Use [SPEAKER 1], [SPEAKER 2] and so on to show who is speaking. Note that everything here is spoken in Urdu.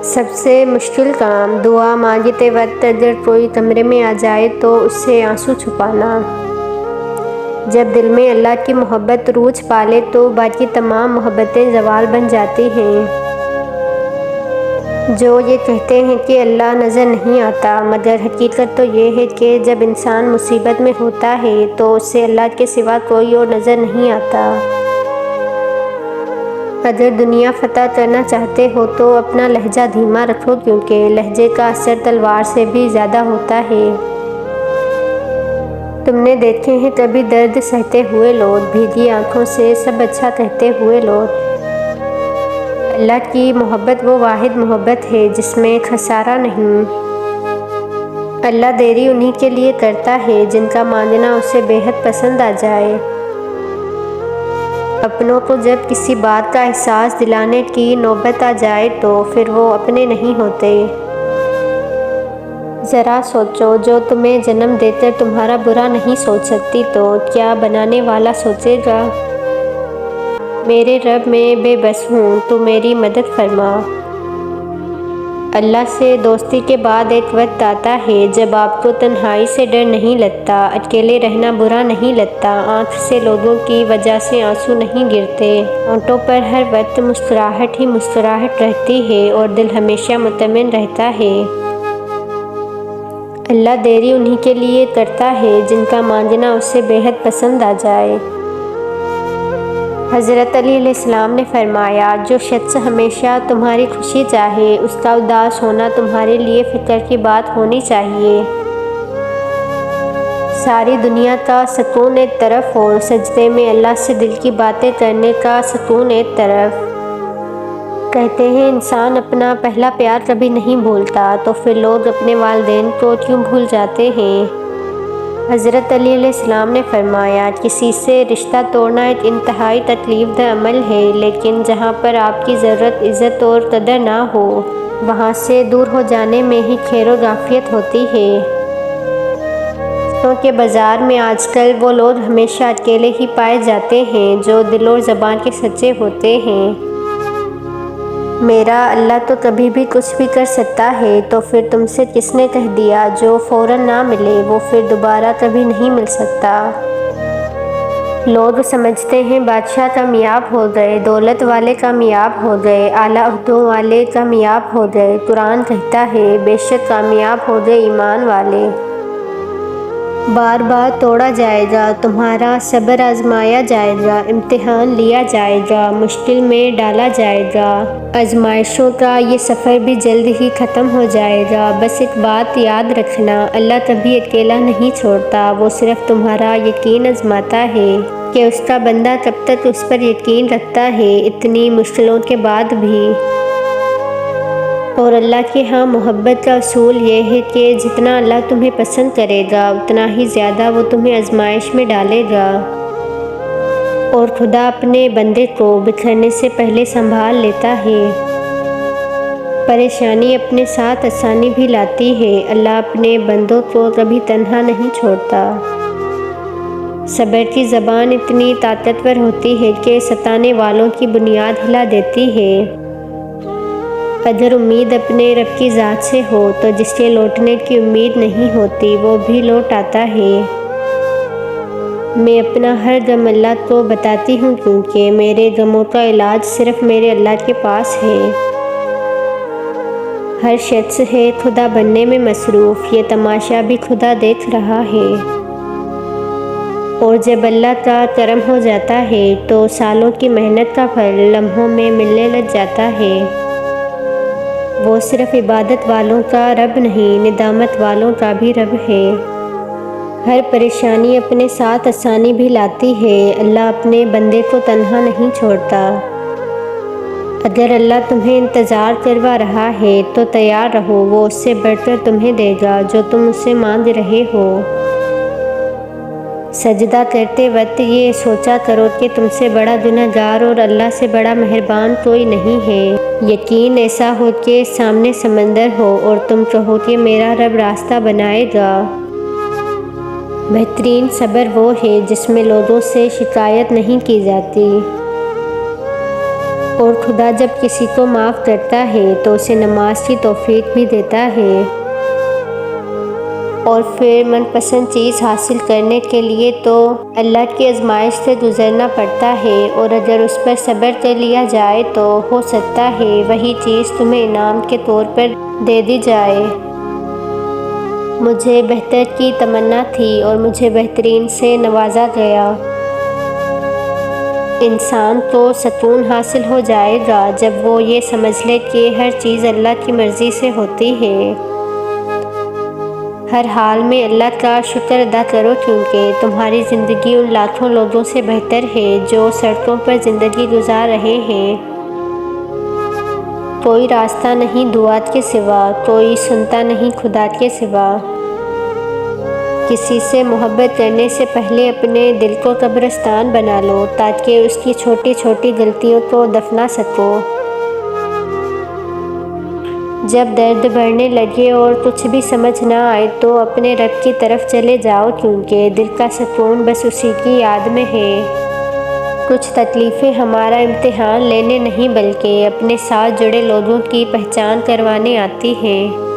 [SPEAKER 1] سب سے مشکل کام دعا مانگتے وقت اگر کوئی کمرے میں آ جائے تو اس سے آنسو چھپانا۔ جب دل میں اللہ کی محبت عروج پالے تو باقی تمام محبتیں زوال بن جاتی ہیں۔ جو یہ کہتے ہیں کہ اللہ نظر نہیں آتا، مگر حقیقت تو یہ ہے کہ جب انسان مصیبت میں ہوتا ہے تو اسے اللہ کے سوا کوئی اور نظر نہیں آتا۔ اگر دنیا فتح کرنا چاہتے ہو تو اپنا لہجہ دھیما رکھو، کیونکہ لہجے کا اثر تلوار سے بھی زیادہ ہوتا ہے۔ تم نے دیکھے ہیں کبھی درد سہتے ہوئے لوگ، بھیگی آنکھوں سے سب اچھا کہتے ہوئے لوگ۔ اللہ کی محبت وہ واحد محبت ہے جس میں خسارہ نہیں۔ اللہ دیری انہی کے لیے کرتا ہے جن کا مانگنا اسے بے حد پسند آ جائے۔ اپنوں کو جب کسی بات کا احساس دلانے کی نوبت آ جائے تو پھر وہ اپنے نہیں ہوتے۔ ذرا سوچو، جو تمہیں جنم دے کر تمہارا برا نہیں سوچ سکتی تو کیا بنانے والا سوچے گا؟ میرے رب میں بے بس ہوں، تو میری مدد فرما۔ اللہ سے دوستی کے بعد ایک وقت آتا ہے جب آپ کو تنہائی سے ڈر نہیں لگتا، اکیلے رہنا برا نہیں لگتا، آنکھ سے لوگوں کی وجہ سے آنسو نہیں گرتے، ہونٹوں پر ہر وقت مسکراہٹ ہی مسکراہٹ رہتی ہے اور دل ہمیشہ مطمئن رہتا ہے۔ اللہ دیری انہی کے لیے کرتا ہے جن کا مانگنا اسے بے حد پسند آ جائے۔ حضرت علی علیہ السلام نے فرمایا، جو شخص ہمیشہ تمہاری خوشی چاہے اس کا اداس ہونا تمہارے لیے فکر کی بات ہونی چاہیے۔ ساری دنیا کا سکون ایک طرف اور سجدے میں اللہ سے دل کی باتیں کرنے کا سکون ایک طرف۔ کہتے ہیں انسان اپنا پہلا پیار کبھی نہیں بھولتا، تو پھر لوگ اپنے والدین کو کیوں بھول جاتے ہیں؟ حضرت علی علیہ السلام نے فرمایا، کسی سے رشتہ توڑنا ایک انتہائی تکلیف دہ عمل ہے، لیکن جہاں پر آپ کی ضرورت عزت اور قدر نہ ہو، وہاں سے دور ہو جانے میں ہی خیر و عافیت ہوتی ہے۔ کیونکہ بازار میں آج کل وہ لوگ ہمیشہ اکیلے ہی پائے جاتے ہیں جو دل اور زبان کے سچے ہوتے ہیں۔ میرا اللہ تو کبھی بھی کچھ بھی کر سکتا ہے، تو پھر تم سے کس نے کہہ دیا جو فوراً نہ ملے وہ پھر دوبارہ کبھی نہیں مل سکتا؟ لوگ سمجھتے ہیں بادشاہ کامیاب ہو گئے، دولت والے کامیاب ہو گئے، اعلیٰ عہدوں والے کامیاب ہو گئے۔ قرآن کہتا ہے، بے شک کامیاب ہو گئے ایمان والے۔ بار بار توڑا جائے گا، تمہارا صبر آزمایا جائے گا، امتحان لیا جائے گا، مشکل میں ڈالا جائے گا۔ آزمائشوں کا یہ سفر بھی جلد ہی ختم ہو جائے گا۔ بس ایک بات یاد رکھنا، اللہ کبھی اکیلا نہیں چھوڑتا، وہ صرف تمہارا یقین آزماتا ہے کہ اس کا بندہ کب تک اس پر یقین رکھتا ہے، اتنی مشکلوں کے بعد بھی۔ اور اللہ کے ہاں محبت کا اصول یہ ہے کہ جتنا اللہ تمہیں پسند کرے گا اتنا ہی زیادہ وہ تمہیں آزمائش میں ڈالے گا۔ اور خدا اپنے بندے کو بکھرنے سے پہلے سنبھال لیتا ہے۔ پریشانی اپنے ساتھ آسانی بھی لاتی ہے، اللہ اپنے بندوں کو کبھی تنہا نہیں چھوڑتا۔ صبر کی زبان اتنی طاقتور ہوتی ہے کہ ستانے والوں کی بنیاد ہلا دیتی ہے۔ اگر امید اپنے رب کی ذات سے ہو تو جس کے لوٹنے کی امید نہیں ہوتی وہ بھی لوٹ آتا ہے۔ میں اپنا ہر غم اللہ کو بتاتی ہوں کیونکہ میرے غموں کا علاج صرف میرے اللہ کے پاس ہے۔ ہر شخص ہے خدا بننے میں مصروف، یہ تماشا بھی خدا دیکھ رہا ہے۔ اور جب اللہ کا کرم ہو جاتا ہے تو سالوں کی محنت کا پھل لمحوں میں ملنے لگ جاتا ہے۔ وہ صرف عبادت والوں کا رب نہیں، ندامت والوں کا بھی رب ہے۔ ہر پریشانی اپنے ساتھ آسانی بھی لاتی ہے، اللہ اپنے بندے کو تنہا نہیں چھوڑتا۔ اگر اللہ تمہیں انتظار کروا رہا ہے تو تیار رہو، وہ اس سے بڑھ کر تمہیں دے گا جو تم اسے مانگ رہے ہو۔ سجدہ کرتے وقت یہ سوچا کرو کہ تم سے بڑا گنہگار اور اللہ سے بڑا مہربان کوئی نہیں ہے۔ یقین ایسا ہو کہ سامنے سمندر ہو اور تم کہو کہ میرا رب راستہ بنائے گا۔ بہترین صبر وہ ہے جس میں لوگوں سے شکایت نہیں کی جاتی۔ اور خدا جب کسی کو معاف کرتا ہے تو اسے نماز کی توفیق بھی دیتا ہے۔ اور پھر من پسند چیز حاصل کرنے کے لیے تو اللہ کی آزمائش سے گزرنا پڑتا ہے، اور اگر اس پر صبر کر لیا جائے تو ہو سکتا ہے وہی چیز تمہیں انعام کے طور پر دے دی جائے۔ مجھے بہتر کی تمنا تھی اور مجھے بہترین سے نوازا گیا۔ انسان تو سکون حاصل ہو جائے گا جب وہ یہ سمجھ لے کہ ہر چیز اللہ کی مرضی سے ہوتی ہے۔ ہر حال میں اللہ کا شکر ادا کرو، کیونکہ تمہاری زندگی ان لاکھوں لوگوں سے بہتر ہے جو سڑکوں پر زندگی گزار رہے ہیں۔ کوئی راستہ نہیں دعات کے سوا، کوئی سنتا نہیں خدا کے سوا۔ کسی سے محبت کرنے سے پہلے اپنے دل کو قبرستان بنا لو تاکہ اس کی چھوٹی چھوٹی غلطیوں کو دفنا سکو۔ جب درد بڑھنے لگے اور کچھ بھی سمجھ نہ آئے تو اپنے رب کی طرف چلے جاؤ، کیونکہ دل کا سکون بس اسی کی یاد میں ہے۔ کچھ تکلیفیں ہمارا امتحان لینے نہیں بلکہ اپنے ساتھ جڑے لوگوں کی پہچان کروانے آتی ہیں۔